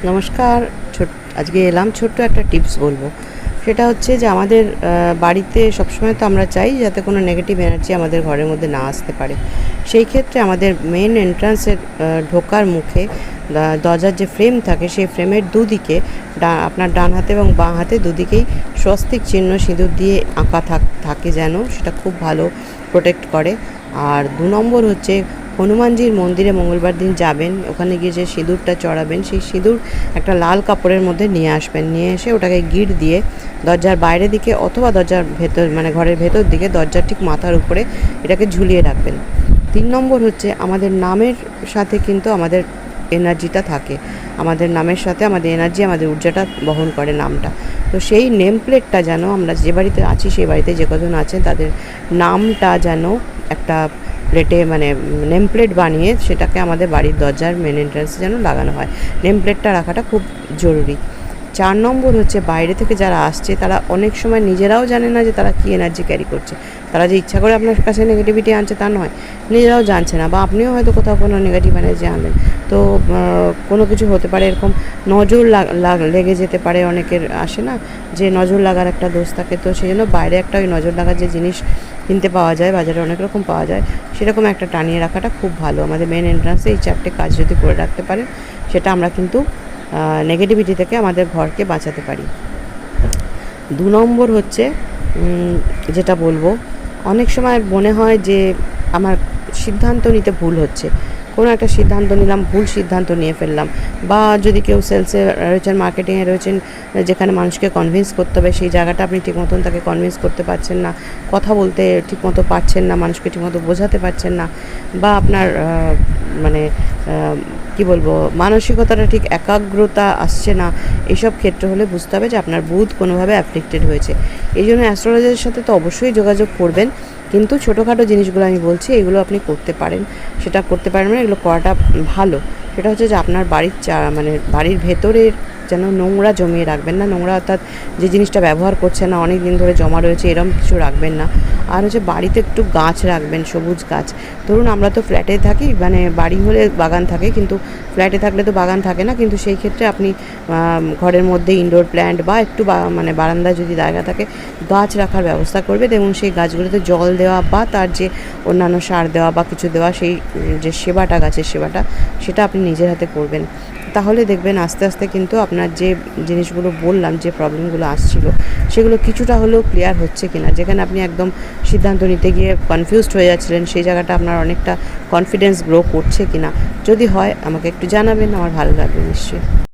নমস্কার। আজকে এলাম ছোট্ট একটা টিপস বলবো। সেটা হচ্ছে যে আমাদের বাড়িতে সবসময় তো আমরা চাই যাতে কোনো নেগেটিভ এনার্জি আমাদের ঘরের মধ্যে না আসতে পারে। সেই ক্ষেত্রে আমাদের মেন এন্ট্রান্সের ঢোকার মুখে দরজার যে ফ্রেম থাকে সেই ফ্রেমের দুদিকে আপনার ডান হাতে এবং বাঁ হাতে দুদিকেই স্বস্তিক চিহ্ন সিঁদুর দিয়ে আঁকা থাকে যেন সেটা খুব ভালো প্রোটেক্ট করে। আর 2 নম্বর হচ্ছে হনুমানজির মন্দিরে মঙ্গলবার দিন যাবেন, ওখানে গিয়ে যে সিঁদুরটা চড়াবেন সেই সিঁদুর একটা লাল কাপড়ের মধ্যে নিয়ে আসবেন, নিয়ে এসে ওটাকে গিঁট দিয়ে দরজার বাইরের দিকে অথবা দরজার ভেতর মানে ঘরের ভেতর দিকে দরজার ঠিক মাথার উপরে এটাকে ঝুলিয়ে রাখবেন। 3 নম্বর হচ্ছে আমাদের নামের সাথে কিন্তু আমাদের এনার্জিটা থাকে, আমাদের নামের সাথে আমাদের এনার্জি আমাদের ঊর্জাটা বহন করে নামটা। তো সেই নেম প্লেটটা যেন আমরা যে বাড়িতে আছি সেই বাড়িতে যে কজন আছেন তাদের নামটা যেন একটা প্লেটে মানে নেম প্লেট বানিয়ে সেটাকে আমাদের বাড়ির দরজার মেন এন্ট্রান্সে যেন লাগানো হয়। নেম প্লেটটা রাখাটা খুব জরুরি। 4 নম্বর হচ্ছে বাইরে থেকে যারা আসছে তারা অনেক সময় নিজেরাও জানে না যে তারা কী এনার্জি ক্যারি করছে। তারা যে ইচ্ছা করে আপনার কাছে নেগেটিভিটি আনছে তা নয়, নিজেরাও জানছে না, বা আপনিও হয়তো কোথাও কোনো নেগেটিভ এনার্জি আনলেন। তো কোনো কিছু হতে পারে, এরকম নজর লেগে যেতে পারে, অনেকের আসে না যে নজর লাগার একটা দোষ থাকে। তো সেই জন্য বাইরে একটা ওই নজর লাগার যে জিনিস কিনতে পাওয়া যায়, বাজারে অনেক রকম পাওয়া যায়, সেরকম একটা টানিয়ে রাখাটা খুব ভালো। আমাদের মেন এন্ট্রান্সে এই 4টে কাজ যদি করে রাখতে পারেন সেটা আমরা কিন্তু নেগেটিভিটি থেকে আমাদের ঘরকে বাঁচাতে পারি। 2 নম্বর হচ্ছে যেটা বলবো, অনেক সময় মনে হয় যে আমার সিদ্ধান্ত নিতে ভুল হচ্ছে, কোনো একটা সিদ্ধান্ত নিলাম, ভুল সিদ্ধান্ত নিয়ে ফেললাম। বা যদি কেউ সেলসে রয়েছেন, মার্কেটিংয়ে রয়েছেন, যেখানে মানুষকে কনভিন্স করতে হবে সেই জায়গাটা আপনি ঠিক মতন তাকে কনভিন্স করতে পারছেন না, কথা বলতে ঠিকমতো পারছেন না, মানুষকে ঠিকমতো বোঝাতে পারছেন না, বা আপনার মানে কি বলবো, মানসিকতাটা ঠিক একাগ্রতা আসছে না, এইসব ক্ষেত্র হলে বুঝতে হবে যে আপনার বুধ কোনোভাবে অ্যাফ্লিক্টেড হয়েছে। এই জন্য অ্যাস্ট্রোলজারের সাথে তো অবশ্যই যোগাযোগ করবেন, কিন্তু ছোটোখাটো জিনিসগুলো আমি বলছি এগুলো আপনি করতে পারেন। সেটা করতে পারেন মানে এগুলো করাটা ভালো। সেটা হচ্ছে যে আপনার বাড়ির মানে বাড়ির ভেতরের যেন নোংরা জমিয়ে রাখবেন না, নোংরা অর্থাৎ যে জিনিসটা ব্যবহার করছেন না, অনেক দিন ধরে জমা রয়েছে এরকম কিছু রাখবেন না। আর হচ্ছে বাড়িতে একটু গাছ রাখবেন, সবুজ গাছ। ধরুন আমরা তো ফ্ল্যাটে থাকি, মানে বাড়ি হলে বাগান থাকে, কিন্তু ফ্ল্যাটে থাকলে তো বাগান থাকে না। কিন্তু সেই ক্ষেত্রে আপনি ঘরের মধ্যে ইনডোর প্ল্যান্ট বা একটু মানে বারান্দায় যদি জায়গা থাকে গাছ রাখার ব্যবস্থা করবেন, এবং সেই গাছগুলোতে জল দেওয়া বা তার যে অন্যান্য সার দেওয়া বা কিছু দেওয়া, সেই যে সেবাটা, গাছের সেবাটা, সেটা আপনি নিজের হাতে করবেন। তাহলে দেখবেন আস্তে আস্তে কিন্তু আপনার যে জিনিসগুলো বললাম, যে প্রবলেমগুলো আসছিল সেগুলো কিছুটা হলেও ক্লিয়ার হচ্ছে কিনা। যেখানে আপনি একদম সিদ্ধান্ত নিতে গিয়ে কনফিউজড হয়ে যাচ্ছিলেন, সেই জায়গাটা আপনার অনেকটা কনফিডেন্স গ্রো করছে কিনা। যদি হয় আমাকে একটু জানাবেন, আমার ভালো লাগবে নিশ্চয়ই।